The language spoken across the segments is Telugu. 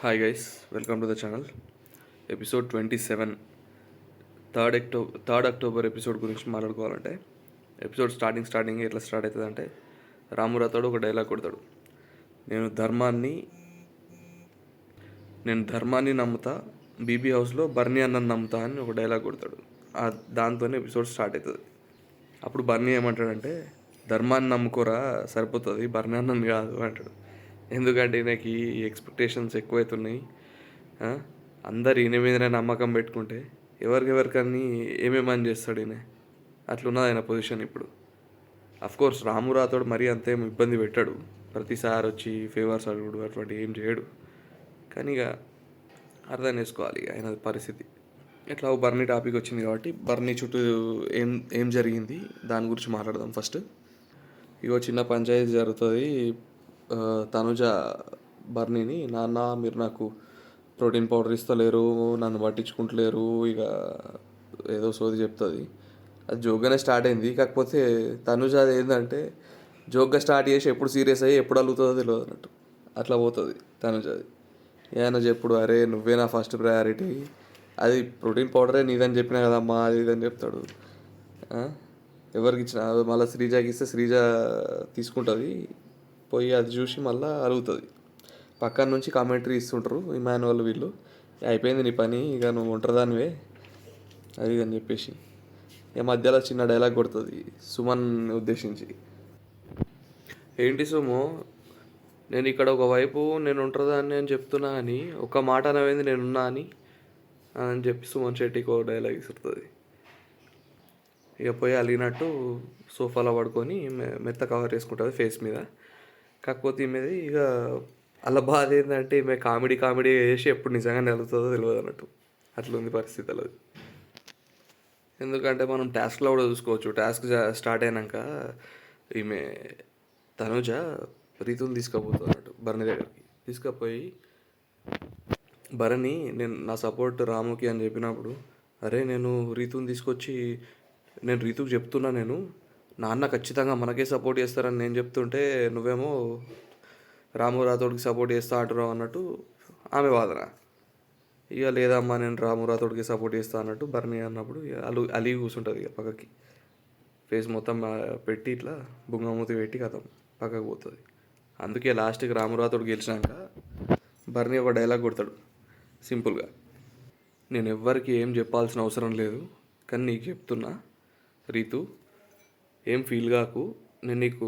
Hi guys, welcome to the channel. Episode 27, third October episode గురించి మాట్లాడుకోవాలంటే, ఎపిసోడ్ స్టార్టింగ్ ఎట్లా స్టార్ట్ అవుతుందంటే, రాము రాథోడ్ ఒక డైలాగ్ కొడతాడు. నేను ధర్మాన్ని నమ్ముతా, బీబీ హౌస్లో బర్నీ అన్నని నమ్ముతా అని ఒక డైలాగ్ కొడతాడు. దాంతోనే ఎపిసోడ్ స్టార్ట్ అవుతుంది. అప్పుడు బర్నీ ఏమంటాడంటే, ధర్మాన్ని నమ్ముకోరా సరిపోతుంది, బర్నీ అన్నని కాదు అంటాడు. ఎందుకంటే నాకు ఈ ఎక్స్పెక్టేషన్స్ ఎక్కువైతున్నాయి. అందరు ఈయన మీదనే నమ్మకం పెట్టుకుంటే ఎవరికన్నీ ఏమేమని చేస్తాడు ఈయన. అట్లున్నది ఆయన పొజిషన్ ఇప్పుడు. అఫ్కోర్స్ రాము రాథోడ్ మరీ అంతేం ఇబ్బంది పెట్టాడు, ప్రతిసారి వచ్చి ఫేవర్స్ అడుగుడు అటువంటి ఏం చేయడు. కానీ ఇక అర్థం చేసుకోవాలి ఆయన పరిస్థితి. ఎట్లా బర్నీ టాపిక్ వచ్చింది కాబట్టి బర్నీ చుట్టూ ఏం ఏం జరిగింది దాని గురించి మాట్లాడదాం. ఫస్ట్ ఇగో చిన్న పంచాయతీ జరుగుతుంది. తనుజ బర్నీని, నాన్న మీరు నాకు ప్రోటీన్ పౌడర్ ఇస్తలేరు, నన్ను పట్టించుకుంటలేరు, ఇక ఏదో సోది చెప్తుంది. అది జోక్గానే స్టార్ట్ అయింది. కాకపోతే తనుజ అది ఏంటంటే జోక్గా స్టార్ట్ చేసి ఎప్పుడు సీరియస్ అయ్యి ఎప్పుడు అలుగుతుందో తెలియదు అన్నట్టు అట్లా పోతుంది తనుజది. ఏమైనా చెప్పుడు, అరే నువ్వే నా ఫస్ట్ ప్రయారిటీ, అది ప్రోటీన్ పౌడరే నీదని చెప్పినా కదమ్మా, అది ఇదని చెప్తాడు. ఎవరికి ఇచ్చిన మళ్ళీ శ్రీజకి ఇస్తే శ్రీజ తీసుకుంటుంది, పోయి అది చూసి మళ్ళీ అరుగుతుంది. పక్కన నుంచి కామెంటరీ ఇస్తుంటారు ఇమాన్యువల్ వీళ్ళు, అయిపోయింది నీ పని, ఇక నువ్వు ఒంటరిదానివే అది అని చెప్పేసి. ఇక మధ్యలో చిన్న డైలాగ్ కొడుతుంది సుమన్ ఉద్దేశించి. ఏంటి సుమో, నేను ఇక్కడ ఒకవైపు నేను ఒంటరిదాన్ని అని చెప్తున్నా అని ఒక మాట అనవేంది నేనున్నా అని చెప్పి సుమన్ శెట్టికి ఒక డైలాగ్ ఇస్తుంది. ఇక పోయి అలిగినట్టు సోఫాలో పడుకొని మెత్త కవర్ చేసుకుంటుంది ఫేస్ మీద. కాకపోతే ఈమెది ఇక అలా బాధ ఏంటంటే ఈమె కామెడీ చేసి ఎప్పుడు నిజంగా నిలుతుందో తెలియదు అన్నట్టు అట్లుంది పరిస్థితి. అది ఎందుకంటే మనం టాస్క్లో కూడా చూసుకోవచ్చు. టాస్క్ స్టార్ట్ అయినాక ఈమె తనుజ రీతుని తీసుకుపోతుంది అన్నట్టు భరణి దగ్గరికి. తీసుకుపోయి భరణి నేను నా సపోర్ట్ రాముకి అని చెప్పినప్పుడు, అరే నేను రీతుని తీసుకొచ్చి నేను రీతుకి చెప్తున్నా, నేను నాన్న ఖచ్చితంగా మనకే సపోర్ట్ చేస్తారని నేను చెప్తుంటే నువ్వేమో రాము రాథోడ్కి సపోర్ట్ చేస్తా అంటున్నావు అన్నట్టు ఆమె వాదన. ఇక లేదమ్మా నేను రాము రాథోడ్కి సపోర్ట్ చేస్తా అన్నట్టు బర్నీ అన్నప్పుడు అలిగి కూర్చుంటుంది. ఇక పక్కకి ఫేస్ మొత్తం పెట్టి ఇట్లా బుంగమూతి పెట్టి కథం పక్కకు పోతుంది. అందుకే లాస్ట్కి రాము రాథోడ్ గెలిచినాక బర్నీ ఒక డైలాగ్ కొడతాడు సింపుల్గా, నేను ఎవ్వరికి ఏం చెప్పాల్సిన అవసరం లేదు, కానీ నీకు చెప్తున్నా రీతు, ఏం ఫీల్ కాకు, నేను నీకు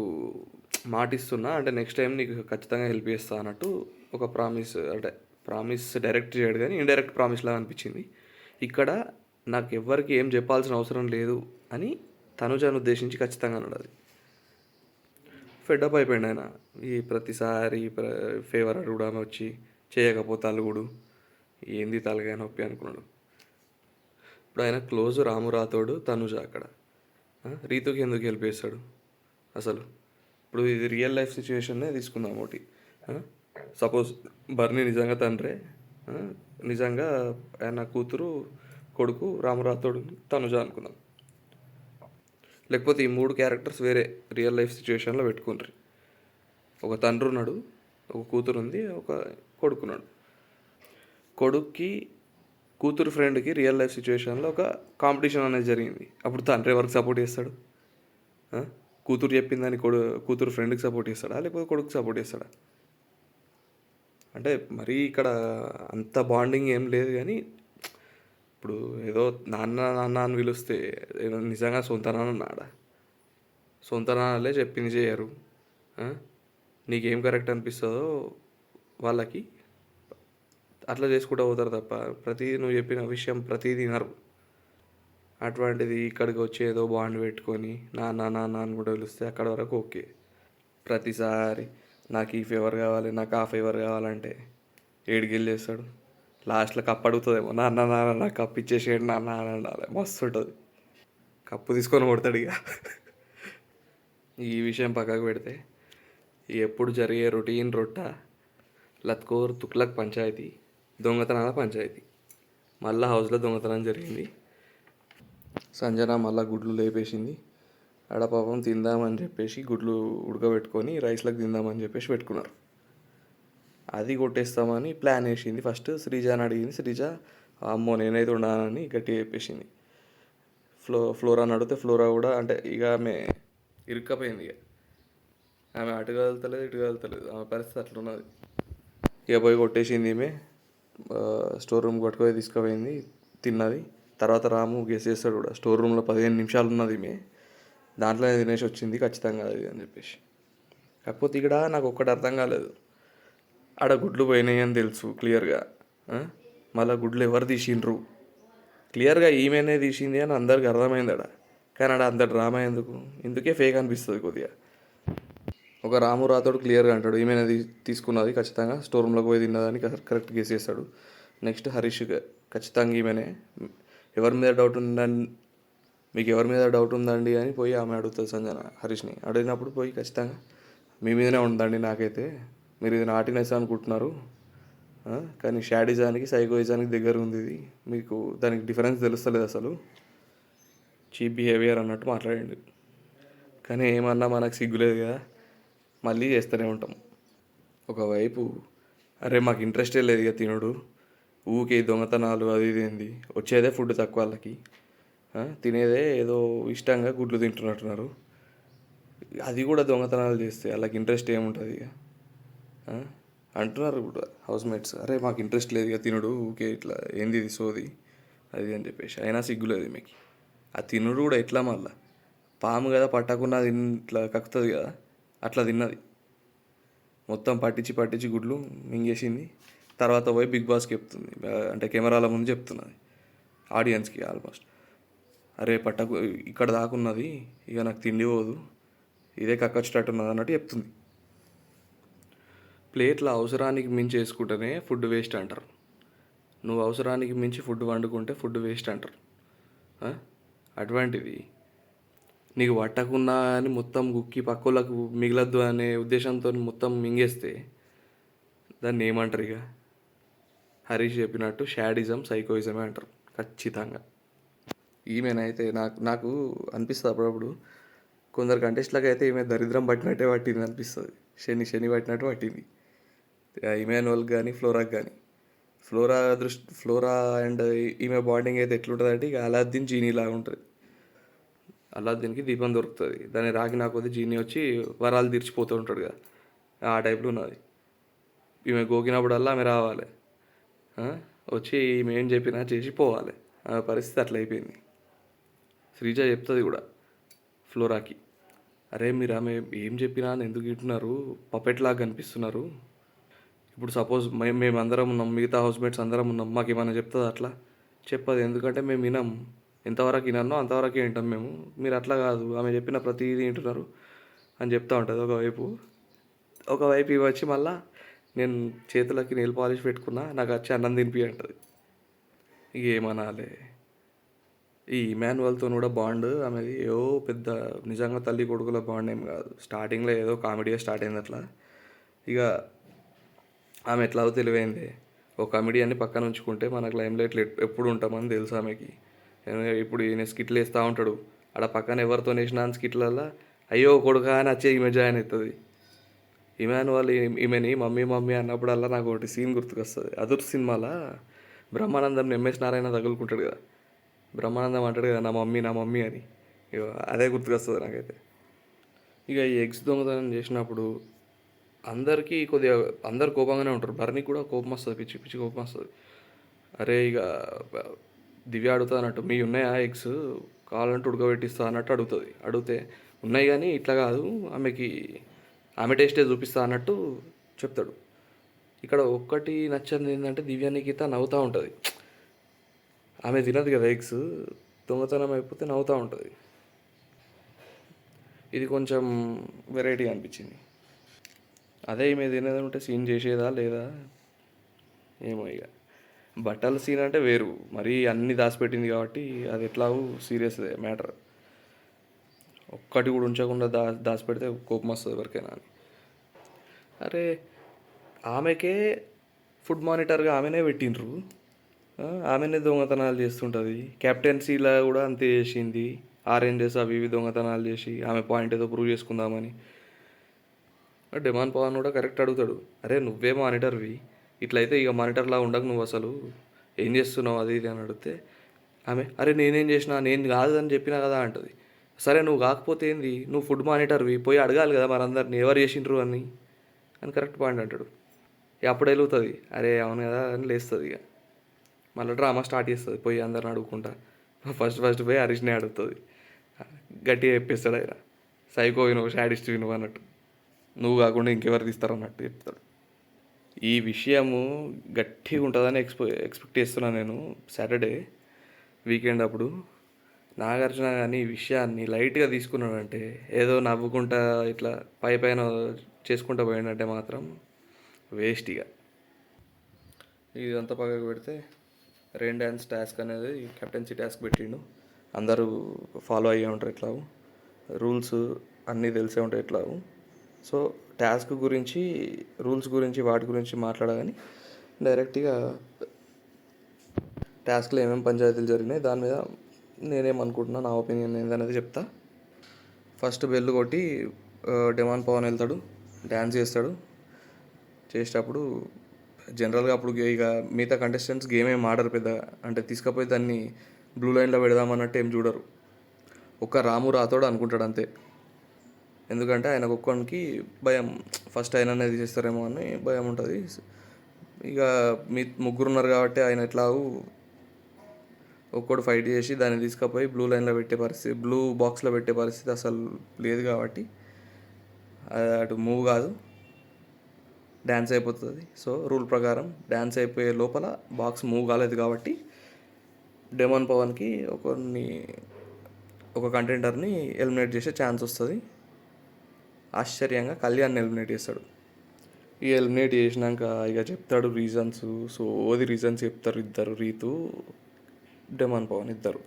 మాటిస్తున్నా, అంటే నెక్స్ట్ టైం నీకు ఖచ్చితంగా హెల్ప్ చేస్తా అన్నట్టు ఒక ప్రామిస్. అంటే ప్రామిస్ డైరెక్ట్ చేయడు కానీ ఇండైరెక్ట్ ప్రామిస్ లాగా అనిపించింది. ఇక్కడ నాకు ఎవ్వరికి ఏం చెప్పాల్సిన అవసరం లేదు అని తనుజాను ఉద్దేశించి ఖచ్చితంగా అన్నాడు. ఫెడ్అప్ అయిపోయింది ఆయన. ఈ ప్రతిసారి ఫేవర్ అడుగుడు, ఆమె వచ్చి చేయకపోతే అలుగుడు, ఏంది తలగా నొప్పి అనుకున్నాడు. ఇప్పుడు ఆయన క్లోజ్ రాము రాథోడ్, తనుజ. అక్కడ రీతుకి ఎందుకు హెల్ప్ చేస్తాడు అసలు? ఇప్పుడు ఇది రియల్ లైఫ్ సిచ్యువేషన్నే తీసుకుందాం ఒకటి. సపోజ్ బర్నీ నిజంగా తండ్రే, నిజంగా ఆయన కూతురు కొడుకు రాము రాథోడ్ తనుజ అనుకుందాం. లేకపోతే ఈ మూడు క్యారెక్టర్స్ వేరే రియల్ లైఫ్ సిచ్యువేషన్లో పెట్టుకుంటారు. ఒక తండ్రి ఉన్నాడు, ఒక కూతురు ఉంది, ఒక కొడుకున్నాడు. కొడుక్కి కూతురు ఫ్రెండ్కి రియల్ లైఫ్ సిచ్యువేషన్లో ఒక కాంపిటీషన్ అనేది జరిగింది. అప్పుడు తండ్రి ఎవరికి సపోర్ట్ చేస్తాడు? కూతురు చెప్పిందని కూతురు ఫ్రెండ్కి సపోర్ట్ చేస్తాడా, లేకపోతే కొడుకు సపోర్ట్ చేస్తాడా? అంటే మరీ ఇక్కడ అంత బాండింగ్ ఏం లేదు. కానీ ఇప్పుడు ఏదో నాన్న నాన్న అని పిలిస్తే ఏదో నిజంగా సొంత నాన్న నాడా? సొంత నాన్నలే చెప్పింది చేయరు. నీకేం కరెక్ట్ అనిపిస్తుందో వాళ్ళకి అట్లా చేసుకుంటూ పోతారు తప్ప ప్రతిదీ నువ్వు చెప్పిన విషయం ప్రతిదీ వినరు. అటువంటిది ఇక్కడికి వచ్చి ఏదో బాండ్ పెట్టుకొని నాన్న నాన్న అని కూడా పిలిస్తే అక్కడ వరకు ఓకే. ప్రతిసారి నాకు ఈ ఫేవర్ కావాలి, నాకు ఆ ఫేవర్ కావాలంటే ఏడికెళ్ళి చేస్తాడు. లాస్ట్లో కప్పు అడుగుతుందేమో, నాన్న నాన్న నాకు కప్పు ఇచ్చేసేయండి నాన్న అని అనాలి. మస్తు ఉంటుంది. కప్పు తీసుకొని కొడతాడు. ఇక ఈ విషయం పక్కకు పెడితే ఎప్పుడు జరిగే రొటీన్ రొట్ట లత్కోర్ తుక్లక్ పంచాయతీ, దొంగతనాల పంచాయతీ. మళ్ళీ హౌస్లో దొంగతనం జరిగింది. సంజన మళ్ళీ గుడ్లు లేపేసింది. ఆడ పాపం తిందామని చెప్పేసి గుడ్లు ఉడకబెట్టుకొని రైస్లకు తిందామని చెప్పేసి పెట్టుకున్నారు. అది కొట్టేస్తామని ప్లాన్ వేసింది. ఫస్ట్ శ్రీజాని అడిగింది. శ్రీజ అమ్మో నేనైతే ఉండాలని గట్టిగా చెప్పేసింది. ఫ్లోరాని అడిగితే ఫ్లోరా కూడా అంటే ఇక ఆమె ఇరుక్కపోయింది. ఇక ఆమె అటు కదులుతలేదు ఇటు కదులుతలేదు, ఆమె పరిస్థితి అట్లున్నది. ఇక పోయి కొట్టేసింది ఈమె. స్టోర్ రూమ్ పట్టుకొని తీసుకుపోయింది, తిన్నది. తర్వాత రాము గెస్ చేస్తాడు కూడా, స్టోర్ రూమ్లో 15 నిమిషాలు ఉన్నది ఈమె, దాంట్లోనే తినేసి వచ్చింది ఖచ్చితంగా అది అని చెప్పేసి. కాకపోతే ఇక్కడ నాకు ఒక్కటి అర్థం కాలేదు. ఆడ గుడ్లు పోయినాయి అని తెలుసు క్లియర్గా, మళ్ళీ గుడ్లు ఎవరు తీసిండ్రు క్లియర్గా ఈమెనే తీసింది అని అందరికి అర్థమైంది ఆడ. కానీ ఆడ అంత డ్రామా ఎందుకు? ఇందుకే ఫేక్ అనిపిస్తుంది కొద్దిగా. ఒక రాము రాతోడు క్లియర్గా అంటాడు ఈమెనే తీసుకున్నది ఖచ్చితంగా, స్టోర్ రూమ్లోకి పోయి తిన్నదని కరెక్ట్ గెస్ చేస్తాడు. నెక్స్ట్ హరీష్ ఖచ్చితంగా ఈమెనే, ఎవరి మీద డౌట్ ఉందని మీకు ఎవరి మీద డౌట్ ఉందండి అని పోయి ఆమె అడుగుతుంది సంజన హరీష్ని. అడిగినప్పుడు పోయి ఖచ్చితంగా మీ మీదనే ఉందండి నాకైతే, మీరు ఇది నాటినెస్ అనుకుంటున్నారు కానీ షాడిజానికి సైకోయిజానికి దగ్గర ఉంది ఇది, మీకు దానికి డిఫరెన్స్ తెలుస్తలేదు అసలు, చీప్ బిహేవియర్ అన్నట్టు మాట్లాడండి. కానీ ఏమన్నా మనకు సిగ్గులేదు కదా, మళ్ళీ చేస్తూనే ఉంటాం. ఒకవైపు అరే మాకు ఇంట్రెస్టే లేదు ఇక తినుడు, ఊకే దొంగతనాలు అది ఇది ఏంది, వచ్చేదే ఫుడ్ తక్కువ వాళ్ళకి, తినేదే ఏదో ఇష్టంగా గుడ్లు తింటున్నట్టున్నారు, అది కూడా దొంగతనాలు చేస్తే వాళ్ళకి ఇంట్రెస్ట్ ఏముంటుంది ఇక అంటున్నారు ఇప్పుడు హౌస్ మేట్స్. అరే మాకు ఇంట్రెస్ట్ లేదు ఇక తినుడు, ఊకే ఇట్లా ఏంది ఇది సోది అది అని చెప్పేసి. అయినా సిగ్గులేదు మీకు. ఆ తినుడు కూడా ఎట్లా మళ్ళా, పాము కదా పట్టకుండా ఇట్లా కక్కుతుంది కదా అట్లా తిన్నది. మొత్తం పట్టించి గుడ్లు మింగేసింది. తర్వాత పోయి బిగ్ బాస్కి చెప్తుంది, అంటే కెమెరాల ముందు చెప్తున్నది ఆడియన్స్కి ఆల్మోస్ట్. అరే పట్టకు ఇక్కడ దాకున్నది ఇక నాకు తిండి పోదు, ఇదే కక్కొచ్చేటట్టున్నది అన్నట్టు చెప్తుంది. ప్లేట్లో అవసరానికి మించి వేసుకుంటేనే ఫుడ్ వేస్ట్ అంటారు. నువ్వు అవసరానికి మించి ఫుడ్ వండుకుంటే ఫుడ్ వేస్ట్ అంటారు. అటువంటిది నీకు పట్టకున్నా అని మొత్తం గుక్కి పక్కలకు మిగలద్దు అనే ఉద్దేశంతో మొత్తం మింగేస్తే దాన్ని ఏమంటారు? ఇక హరీష్ చెప్పినట్టు షాడిజం సైకోయిజమే అంటారు ఖచ్చితంగా. ఈమెనైతే నాకు నాకు అనిపిస్తుంది అప్పుడప్పుడు, కొందరు కంటెస్ట్లకు అయితే ఈమె దరిద్రం పట్టినట్టే పట్టింది అనిపిస్తుంది, శని పట్టినట్టు పట్టింది. ఇమాన్యువల్కి కానీ ఫ్లోరాకి కానీ. ఫ్లోరా అండ్ ఈమె బాండింగ్ అయితే ఎట్లుంటుంది అంటే ఇక అలాద్దీన్ జీనీ లాగా ఉంటుంది. అలాద్దీన్కి దీపం దొరుకుతుంది, దాన్ని రాకి కొద్ది జీనీ వచ్చి వరాలు తీర్చిపోతూ ఉంటాడు కదా, ఆ టైప్లో ఉన్నది. ఈమె గోకినప్పుడల్లా ఆమె రావాలి, వచ్చి ఈమె ఏం చెప్పినా చేసి పోవాలి. ఆ పరిస్థితి అట్లా అయిపోయింది. శ్రీజ చెప్తుంది కూడా ఫ్లోరాకి, అరే మీరు ఆమె ఏం చెప్పినా ఎందుకు తింటున్నారు, పపెట్లాగా కనిపిస్తున్నారు. ఇప్పుడు సపోజ్ మేమందరం ఉన్నాం, మిగతా హౌస్మేట్స్ అందరం ఉన్నాం, మాకు ఏమైనా చెప్తుంది అట్లా? చెప్పదు. ఎందుకంటే మేము వినాం, ఎంతవరకు వినానో అంతవరకే వింటాం మేము. మీరు అట్లా కాదు, ఆమె చెప్పిన ప్రతిదీ వింటున్నారు అని చెప్తూ ఉంటుంది. ఒకవైపు ఇవి వచ్చి మళ్ళీ నేను చేతులకి నెయిల్ పాలిష్ పెట్టుకున్నా, నాకు వచ్చి అన్నం తినిపి అంటుంది. ఇక ఏమనాలి. ఈ ఇమాన్యువల్తో కూడా బాండ్ ఆమెది ఏదో పెద్ద నిజంగా తల్లి కొడుకుల బాండ్ ఏం కాదు, స్టార్టింగ్లో ఏదో కామెడీగా స్టార్ట్ అయింది అట్లా. ఇక ఆమె ఎట్లాగో తెలివైంది, ఒక కమెడియన్ని పక్కన ఉంచుకుంటే మనకు లైమ్లైట్లో ఎప్పుడు ఉంటామని తెలుసు ఆమెకి. ఇప్పుడు ఈయన స్కిట్లు వేస్తూ ఉంటాడు, ఆడ పక్కన ఎవరితో వేసినా స్కిట్లల్లో అయ్యో కొడుకా అని వచ్చే ఈమె జాయిన్ అవుతుంది. ఇమాన్యువల్ ఈమెని మమ్మీ అన్నప్పుడల్లా నాకు ఒకటి సీన్ గుర్తుకొస్తుంది. అదుర్ సినిమాలో బ్రహ్మానందం ఎంఎస్ నారాయణ తగులుకుంటాడు కదా, బ్రహ్మానందం అంటాడు కదా నా మమ్మీ అని, ఇక అదే గుర్తుకొస్తుంది నాకైతే. ఇక ఈ ఎగ్స్ దొంగతనం చేసినప్పుడు అందరికీ కొద్దిగా అందరు కోపంగానే ఉంటారు. బర్నీకి కూడా కోపం వస్తుంది, పిచ్చి కోపం వస్తుంది. అరే ఇక దివ్య అడుగుతుంది అన్నట్టు, మీ ఉన్నాయా ఎగ్స్, కావాలంటే ఉడకబెట్టిస్తా అన్నట్టు అడిగితే ఉన్నాయి కానీ ఇట్లా కాదు, ఆమె టేస్టే చూపిస్తా అన్నట్టు చెప్తాడు. ఇక్కడ ఒక్కటి నచ్చని ఏంటంటే దివ్య నిఖిత నవ్వుతూ ఉంటుంది. ఆమె తినదు కదా ఎగ్స్, దొంగతనం అయిపోతే నవ్వుతూ ఉంటుంది. ఇది కొంచెం వెరైటీ అనిపించింది. అదే ఈమె తినేది ఉంటే సీన్ చేసేదా లేదా ఏమో. ఇక బట్టల సీన్ అంటే వేరు, మరీ అన్నీ దాచిపెట్టింది కాబట్టి అది ఎట్లాగూ సీరియస్ మ్యాటర్. ఒక్కటి కూడా ఉంచకుండా దాచిపెడితే కోపం వస్తుంది ఎవరికైనా అని. అరే ఆమెకే ఫుడ్ మానిటర్గా ఆమెనే పెట్టిండ్రు, ఆమెనే దొంగతనాలు చేస్తుంటుంది. కెప్టెన్సీలో కూడా అంతే చేసింది, ఆరెంజెస్ అవి ఇవి దొంగతనాలు చేసి ఆమె పాయింట్ ఏదో ప్రూవ్ చేసుకుందామని. డిమాండ్ పవన్ కూడా కరెక్ట్ అడుగుతాడు, అరే నువ్వే మానిటర్వి, ఇట్లయితే ఇక మానిటర్లా ఉండకు నువ్వు, అసలు ఏం చేస్తున్నావు అది ఇది అని అడిగితే ఆమె, అరే నేనేం చేసినా, నేను కాదు అని చెప్పినా కదా అంటది. సరే నువ్వు కాకపోతే ఏంది, నువ్వు ఫుడ్ మానిటర్వి, పోయి అడగాలి కదా మరి అందరిని ఎవరు చేసిండ్రు అని కరెక్ట్ పాయింట్ అంటాడు. ఇక అప్పుడు వెళ్తుంది, అరే అవును కదా అని లేస్తుంది. ఇక మళ్ళీ డ్రామా స్టార్ట్ చేస్తుంది, పోయి అందరిని అడుగుకుంటా ఫస్ట్ పోయి హరీష్నే అడుగుతుంది. గట్టిగా చెప్పేస్తాడు ఆయన, సైకో విను, షాడిస్ట్ విను అన్నట్టు, నువ్వు కాకుండా ఇంకెవరు తీస్తారు అన్నట్టు చెప్తాడు. ఈ విషయము గట్టిగా ఉంటుందని ఎక్స్పెక్ట్ చేస్తున్నాను నేను. సాటర్డే వీకెండ్ అప్పుడు నాగార్జున కానీ ఈ విషయాన్ని లైట్గా తీసుకున్నాడంటే, ఏదో నవ్వుకుంటా ఇట్లా పైన చేసుకుంటూ పోయిందంటే మాత్రం వేస్ట్. ఇక ఇదంతా పక్కకు పెడితే రెయిన్ డ్యాన్స్ టాస్క్ అనేది కెప్టెన్సీ టాస్క్ పెట్టిండు. అందరూ ఫాలో అయ్యే ఉంటారు ఇట్లా, రూల్స్ అన్నీ తెలిసే ఉంటాయి ఇట్లా. సో టాస్క్ గురించి, రూల్స్ గురించి, వాటి గురించి మాట్లాడగాని డైరెక్ట్గా టాస్క్లో ఏమేమి పంచాయతీలు జరిగినాయి దాని మీద నేనేమనుకుంటున్నా, నా ఒపీనియన్ ఏందనేది చెప్తా. ఫస్ట్ బెల్ కొట్టి డిమాండ్ పవన్ వెళ్తాడు, డ్యాన్స్ చేస్తాడు. చేసేటప్పుడు జనరల్గా అప్పుడు ఇక మిగతా కంటెస్టెంట్స్ గేమ్ ఏం ఆడరు పెద్దగా, అంటే తీసుకపోయి దాన్ని బ్లూ లైన్లో పెడదామన్నట్టు ఏం చూడరు. ఒక్క రాము రాతోడు అనుకుంటాడు అంతే. ఎందుకంటే ఆయన ఒక్కొక్కనికి భయం, ఫస్ట్ ఆయననే తీసేస్తారేమో అని భయం ఉంటుంది. ఇక మీ ముగ్గురు ఉన్నారు కాబట్టి ఆయన ఎట్లాగూ ఒక్కడు ఫైట్ చేసి దాన్ని తీసుకుపోయి బ్లూ లైన్లో పెట్టే పరిస్థితి, బ్లూ బాక్స్లో పెట్టే పరిస్థితి అసలు లేదు కాబట్టి అటు మూవ్ కాదు, డ్యాన్స్ అయిపోతుంది. సో రూల్ ప్రకారం డ్యాన్స్ అయిపోయే లోపల బాక్స్ మూవ్ కాలేదు కాబట్టి డిమాండ్ పవన్కి ఒక కంటెండర్ని ఎలిమినేట్ చేసే ఛాన్స్ వస్తుంది. ఆశ్చర్యంగా కళ్యాణ్ని ఎలిమినేట్ చేస్తాడు. ఈ ఎలిమినేట్ చేసినాక ఇక చెప్తాడు రీజన్స్, సోది రీజన్స్ చెప్తారు ఇద్దరు, రీతు డిమాండ్ పవన్ ఇద్దరు.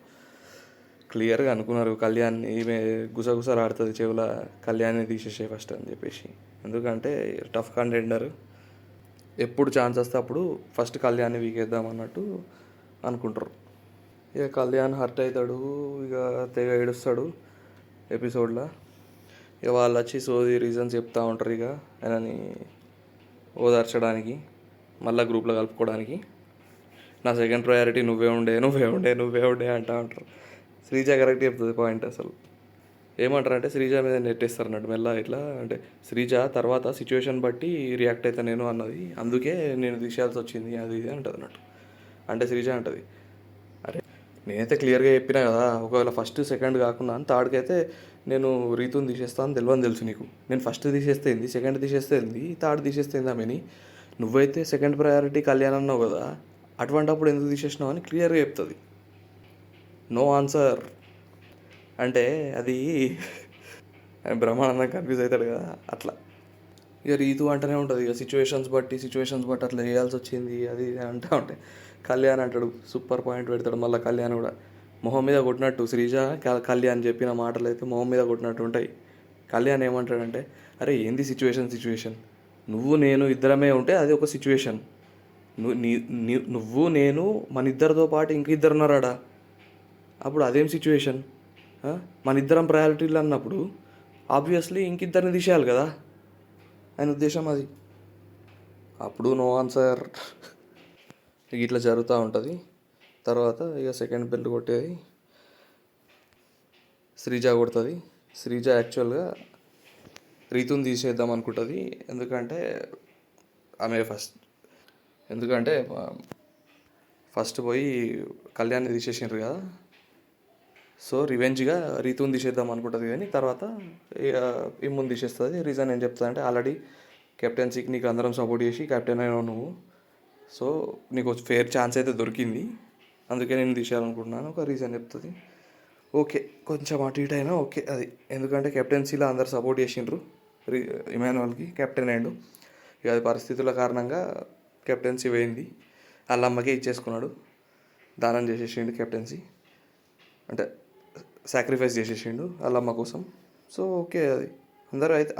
క్లియర్గా అనుకున్నారు కళ్యాణ్, ఈమె గుసగుసలాడుతుంది చెవుల, కళ్యాణ్ని తీసేసే ఫస్ట్ అని చెప్పేసి. ఎందుకంటే టఫ్ కంటెండర్, ఎప్పుడు ఛాన్స్ వస్తే అప్పుడు ఫస్ట్ కళ్యాణ్ని వీకేద్దాం అన్నట్టు అనుకుంటారు. ఇక కళ్యాణ్ హర్ట్ అవుతాడు, ఇక తెగ ఏడుస్తాడు ఎపిసోడ్లో. ఇక వాళ్ళు వచ్చి సోది రీజన్స్ చెప్తూ ఉంటారు ఇక ఆయనని ఓదార్చడానికి, మళ్ళీ గ్రూప్లో కలుపుకోవడానికి. నా సెకండ్ ప్రయారిటీ నువ్వే ఉండే అంటూ ఉంటారు. శ్రీజ కరెక్ట్ చెప్తుంది పాయింట్. అసలు ఏమంటారంటే శ్రీజ మీద నెట్టేస్తారు అన్నట్టు మెల్ల ఇట్లా, అంటే శ్రీజ తర్వాత సిచ్యువేషన్ బట్టి రియాక్ట్ అవుతా నేను అన్నది, అందుకే నేను తీసేయాల్సి వచ్చింది అది ఇది అంటుంది అన్నట్టు. అంటే శ్రీజ అంటది, అరే నేనైతే క్లియర్గా చెప్పినా కదా, ఒకవేళ ఫస్ట్ సెకండ్ కాకుండా థర్డ్కి అయితే నేను రీతుని తీసేస్తాను తెలుసు నీకు, నేను ఫస్ట్ తీసేస్తే ఏంది, సెకండ్ తీసేస్తే ఏంది, థర్డ్ తీసేస్తే ఏంది ఆమెని, నువ్వైతే సెకండ్ ప్రయారిటీ కళ్యాణ్ అన్నావు కదా, అటువంటిప్పుడు ఎందుకు తీసేసినావు అని క్లియర్గా చెప్తుంది. నో ఆన్సర్ అంటే అది బ్రహ్మానందం కన్ఫ్యూజ్ అవుతాడు కదా అట్లా. ఇక రీతు అంటూనే ఉంటుంది, ఇక సిచ్యువేషన్స్ బట్టి అట్లా చేయాల్సి వచ్చింది అది అంటూ ఉంటాయి. కళ్యాణ్ అంటాడు, సూపర్ పాయింట్ పెడతాడు మళ్ళీ కళ్యాణ్ కూడా, మొహం మీద కొట్టినట్టు శ్రీజ కళ్యాణ్ చెప్పిన మాటలు అయితే మొహం మీద కొట్టినట్టు ఉంటాయి. కళ్యాణ్ ఏమంటాడంటే, అరే ఏంది సిచ్యువేషన్, నువ్వు నేను ఇద్దరమే ఉంటే అది ఒక సిచ్యువేషన్, నువ్వు నేను మన ఇద్దరితో పాటు ఇంక ఇద్దరు ఉన్నారాడా, అప్పుడు అదేం సిచ్యువేషన్, మన ఇద్దరం ప్రయారిటీలు అన్నప్పుడు ఆబ్వియస్లీ ఇంకిద్దరిని తీసేయాలి కదా, ఆయన ఉద్దేశం అది. అప్పుడు నో ఆన్సర్. ఇక ఇట్లా జరుగుతూ ఉంటుంది. తర్వాత ఇక సెకండ్ బెల్ కొట్టేది శ్రీజ కొడుతుంది. శ్రీజ యాక్చువల్గా రీతుని తీసేద్దాం అనుకుంటుంది, ఎందుకంటే ఆమె ఫస్ట్ పోయి కళ్యాణ్ని తీసేసిండ్రు కదా, సో రివెంజ్గా రీతుని తీసేద్దాం అనుకుంటుంది. కానీ తర్వాత ఇమ్ముని తీసేస్తుంది. రీజన్ ఏం చెప్తుంది అంటే, ఆల్రెడీ కెప్టెన్సీకి నీకు అందరం సపోర్ట్ చేసి కెప్టెన్ అయినావు నువ్వు, సో నీకు ఫేర్ ఛాన్స్ అయితే దొరికింది, అందుకే నేను తీసేయాలనుకుంటున్నాను ఒక రీజన్ చెప్తుంది. ఓకే కొంచెం అటు ఇటు అయినా ఓకే అది, ఎందుకంటే కెప్టెన్సీలో అందరు సపోర్ట్ చేసిండ్రు, ఇమాన్యుయల్కి కెప్టెన్ అయ్యిండు. ఇక అది పరిస్థితుల కారణంగా కెప్టెన్సీ పోయింది, వాళ్ళ అమ్మకే ఇచ్చేసుకున్నాడు, దానం చేసేసిండు కెప్టెన్సీ, అంటే సాక్రిఫైస్ చేసేసిండు వాళ్ళ అమ్మ కోసం. సో ఓకే అది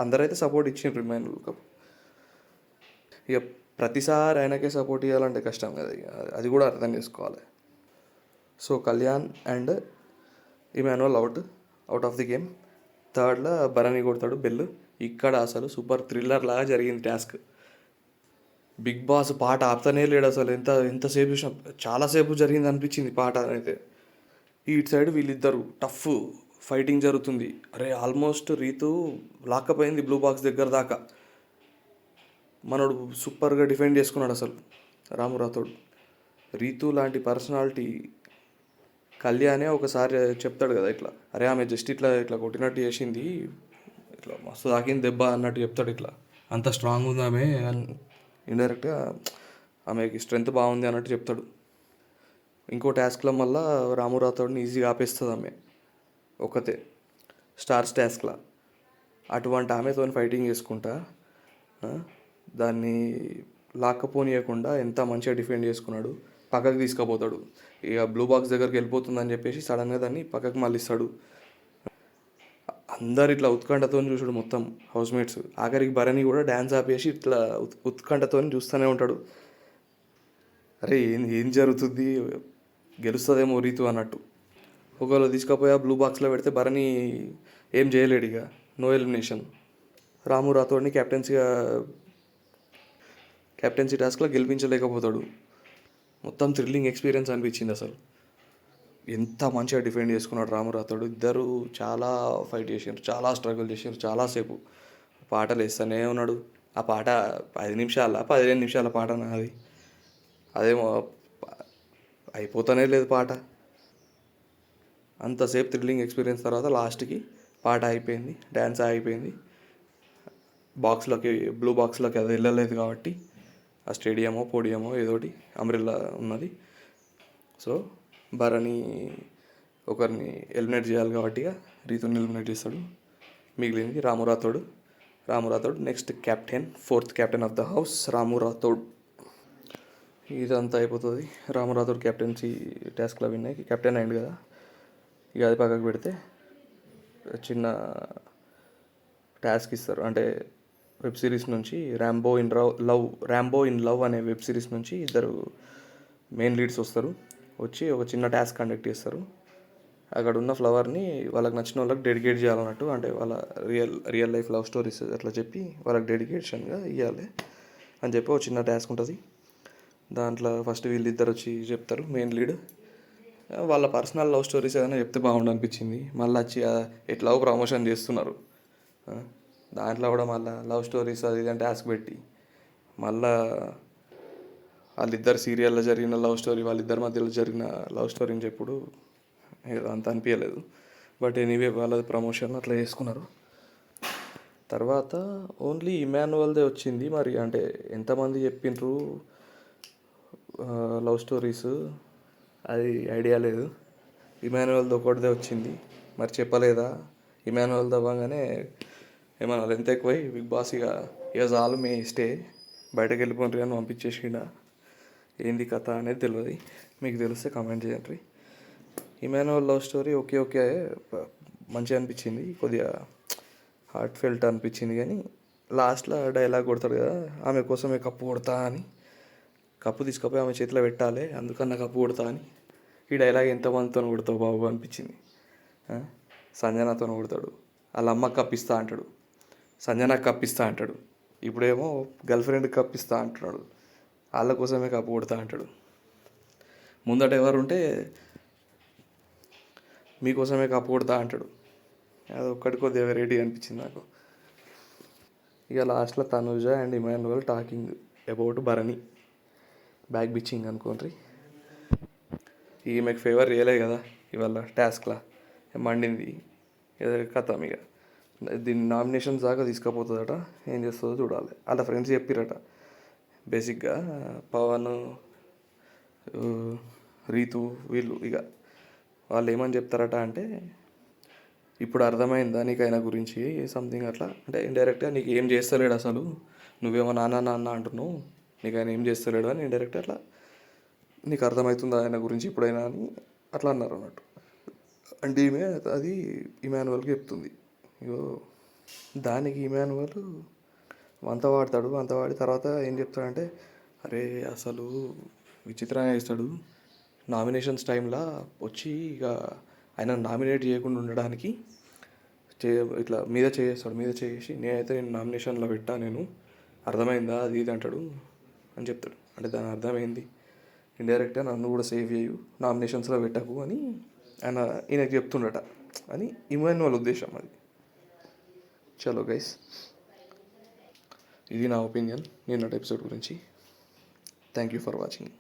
అందరైతే సపోర్ట్ ఇచ్చిండ్రు ఇమాన్యుయల్కి. ఇక ప్రతిసారి ఆయనకే సపోర్ట్ ఇవ్వాలంటే కష్టం కదా, అది కూడా అర్థం చేసుకోవాలి. So Kalyan and Emmanuel out of the game. థర్డ్లో భరణి కొడతాడు బెల్, ఇక్కడ అసలు సూపర్ థ్రిల్లర్ లాగా జరిగింది టాస్క్. బిగ్ బాస్ పాట ఆపుతానే లేడు అసలు. ఎంతసేపు చూసినా చాలాసేపు జరిగింది అనిపించింది పాట అయితే. ఇటు సైడ్ వీళ్ళిద్దరు టఫ్ ఫైటింగ్ జరుగుతుంది. అరే ఆల్మోస్ట్ రీతు లాక్కపోయింది బ్లూ బాక్స్ దగ్గర దాకా. మనోడు సూపర్గా డిఫెండ్ చేసుకున్నాడు అసలు రాము రాథోడ్. రీతు లాంటి పర్సనాలిటీ కళ్యాణే ఒకసారి చెప్తాడు కదా ఇట్లా, అరే ఆమె జస్ట్ ఇట్లా ఇట్లా కొట్టినట్టు చేసింది, ఇట్లా మస్తు తాకింది దెబ్బ అన్నట్టు చెప్తాడు. ఇట్లా అంత స్ట్రాంగ్ ఉంది ఆమె, ఇండైరెక్ట్గా ఆమెకి స్ట్రెంత్ బాగుంది అన్నట్టు చెప్తాడు. ఇంకో టాస్క్లో మళ్ళీ రాము రాథోడ్ని ఈజీగా ఆపేస్తుంది ఆమె ఒకతే స్టార్స్ టాస్క్లా. అటువంటి ఆమెతో ఫైటింగ్ చేసుకుంటా దాన్ని లాక్కపోనీయకుండా ఎంత మంచిగా డిఫెండ్ చేసుకున్నాడు. పక్కకు తీసుకుపోతాడు, ఇక బ్లూ బాక్స్ దగ్గరికి వెళ్ళిపోతుందని చెప్పేసి సడన్గా దాన్ని పక్కకు మళ్ళిస్తాడు. అందరు ఇట్లా ఉత్కంఠతో చూసాడు మొత్తం హౌస్మేట్స్. ఆఖరికి భరణి కూడా డ్యాన్స్ ఆపేసి ఇట్లా ఉత్కంఠతో చూస్తూనే ఉంటాడు. అరే ఏం జరుగుతుంది, గెలుస్తుందేమో రీతు అన్నట్టు. ఒకవేళ తీసుకుపోయి బ్లూ బాక్స్లో పెడితే భరణి ఏం చేయలేడు, ఇక నో ఎలిమినేషన్. రాము రాథోడ్ని కెప్టెన్సీ టాస్క్లో గెలిపించలేకపోతాడు. మొత్తం థ్రిల్లింగ్ ఎక్స్పీరియన్స్ అనిపించింది అసలు. ఎంత మంచిగా డిఫెండ్ చేసుకున్నాడు రాము రాథోడ్. ఇద్దరు చాలా ఫైట్ చేసారు, చాలా స్ట్రగుల్ చేసారు చాలాసేపు. పాటలు వేస్తూనే ఉన్నాడు. ఆ పాట 15 నిమిషాల పాట అది. అదేమో అయిపోతూనే లేదు పాట. అంతసేపు థ్రిల్లింగ్ ఎక్స్పీరియన్స్ తర్వాత లాస్ట్కి పాట అయిపోయింది, డ్యాన్స్ అయిపోయింది. బాక్స్లోకి బ్లూ బాక్స్లోకి అది వెళ్ళలేదు కాబట్టి ఆ స్టేడియమో పోడియమో ఏదోటి అంబ్రెల్లా ఉన్నది. సో భరణి ఒకరిని ఎలిమినేట్ చేయాలి కాబట్టి రీతుని ఎలిమినేట్ చేస్తాడు. మిగిలింది Ramu Rathod next captain, 4th captain of the house Ramu Rathod. ఇదంతా అయిపోతుంది. రాము రాథోడ్ కెప్టెన్సీ టాస్క్లో విన్ అయ్యి కెప్టెన్ అయింది కదా. ఇక అది పక్కకు పెడితే చిన్న టాస్క్ ఇస్తారు. అంటే వెబ్ సిరీస్ నుంచి ర్యాంబో ఇన్ లవ్ అనే వెబ్ సిరీస్ నుంచి ఇద్దరు మెయిన్ లీడ్స్ వస్తారు. వచ్చి ఒక చిన్న టాస్క్ కండక్ట్ చేస్తారు. అక్కడ ఉన్న ఫ్లవర్ని వాళ్ళకి నచ్చిన వాళ్ళకి డెడికేట్ చేయాలన్నట్టు. అంటే వాళ్ళ రియల్ లైఫ్ లవ్ స్టోరీస్ అట్లా చెప్పి వాళ్ళకి డెడికేషన్గా ఇవ్వాలి అని చెప్పి ఒక చిన్న టాస్క్ ఉంటుంది. దాంట్లో ఫస్ట్ వీళ్ళిద్దరు వచ్చి చెప్తారు. మెయిన్ లీడ్ వాళ్ళ పర్సనల్ లవ్ స్టోరీస్ ఏదైనా చెప్తే బాగుండు అనిపించింది. మళ్ళీ వచ్చి ఎట్లా ప్రమోషన్ చేస్తున్నారు, దాంట్లో కూడా మళ్ళీ లవ్ స్టోరీస్ అది ఇదని టాస్క్ పెట్టి మళ్ళా వాళ్ళిద్దరు సీరియల్లో జరిగిన లవ్ స్టోరీ, వాళ్ళిద్దరి మధ్యలో జరిగిన లవ్ స్టోరీని చెప్పుడు అంత అనిపించలేదు. బట్ ఎనీవే వాళ్ళది ప్రమోషన్ అట్లా చేసుకున్నారు. తర్వాత ఓన్లీ ఇమాన్యువల్దే వచ్చింది. మరి అంటే ఎంతమంది చెప్పిండ్రు లవ్ స్టోరీస్ అది ఐడియా లేదు. ఇమాన్యువల్ది ఒకటిదే వచ్చింది. మరి చెప్పలేదా? ఇమాన్యువల్ అవ్వగానే ఏమన్నా ఎంత ఎక్కువై బిగ్ బాస్ ఇక చాలు మీ స్టే బయటకు వెళ్ళిపోండి అని పంపించేసిండా. ఏంది కథ అనేది తెలియదు. మీకు తెలిస్తే కామెంట్ చేయండి. ఇమాన్యువల్ లవ్ స్టోరీ ఓకే మంచిగా అనిపించింది, కొద్దిగా హార్ట్ ఫెల్ట్ అనిపించింది. కానీ లాస్ట్లో డైలాగ్ కొడతాడు కదా, ఆమె కోసమే కప్పు కొడతా అని. కప్పు తీసుకుపోయి ఆమె చేతిలో పెట్టాలి, అందుకన్నా కప్పు కొడతా అని. ఈ డైలాగ్ ఎంతమందితో కొడతావు బాబు అనిపించింది. సంజనాతో కొడతాడు, వాళ్ళ అమ్మకి కప్పిస్తా అంటాడు, సంజనాకి కప్పిస్తా అంటాడు. ఇప్పుడేమో గర్ల్ ఫ్రెండ్కి కప్పిస్తా అంటున్నాడు, వాళ్ళ కోసమే కప్పు కొడతా అంటాడు. ముందట ఎవరు ఉంటే మీకోసమే కప్పు కొడతా అంటాడు. అది ఒక్కటి కొద్దిగా వెరైటీ అనిపించింది నాకు. ఇక లాస్ట్లో Tanuja and Emmanuel talking about Bharani back bitching అనుకోండి. ఈమెకు ఫేవర్ చేయలే కదా ఇవాళ టాస్క్లా, మండింది ఏదో కథ. ఇక దీన్ని నామినేషన్స్ దాకా తీసుకుపోతుందట, ఏం చేస్తుందో చూడాలి. వాళ్ళ ఫ్రెండ్స్ చెప్పిరట బేసిక్గా పవన్ రీతు వీళ్ళు ఇక వాళ్ళు ఏమని చెప్తారట అంటే, ఇప్పుడు అర్థమైందా నీకు ఆయన గురించి సంథింగ్ అట్లా. అంటే ఇండైరెక్ట్గా నీకు ఏం చేస్తలేడు అసలు, నువ్వేమో నాన్న అంటున్నావు, నీకు ఆయన ఏం చేస్తలేడు అని ఇండైరెక్ట్ అట్లా నీకు అర్థమవుతుందా ఆయన గురించి ఇప్పుడైనా అని అట్లా అన్నారు అన్నట్టు. అంటే ఈమె అది ఇమాన్యువల్కి చెప్తుంది. ఇగో దానికి ఇమాన్యువల్ వంత వాడి తర్వాత ఏం చెప్తాడంటే, అరే అసలు విచిత్రంగా చేస్తాడు, నామినేషన్స్ టైంలో వచ్చి ఇక ఆయన నామినేట్ చేయకుండా ఉండడానికి ఇట్లా మీద చేసి నేనైతే నేను నామినేషన్లో పెట్టా, నేను అర్థమైందా అది ఇది అంటాడు అని చెప్తాడు. అంటే దాని అర్థమైంది, ఇండైరెక్ట్గా నన్ను కూడా సేవ్ చేయు, నామినేషన్స్లో పెట్టకు అని ఆయన ఈయనకి చెప్తుండట అని ఇమాన్యువల్ ఉద్దేశం అది. చలో గైస్, ఇది నా ఒపీనియన్ నిన్నటి ఎపిసోడ్ గురించి. Thank you for watching.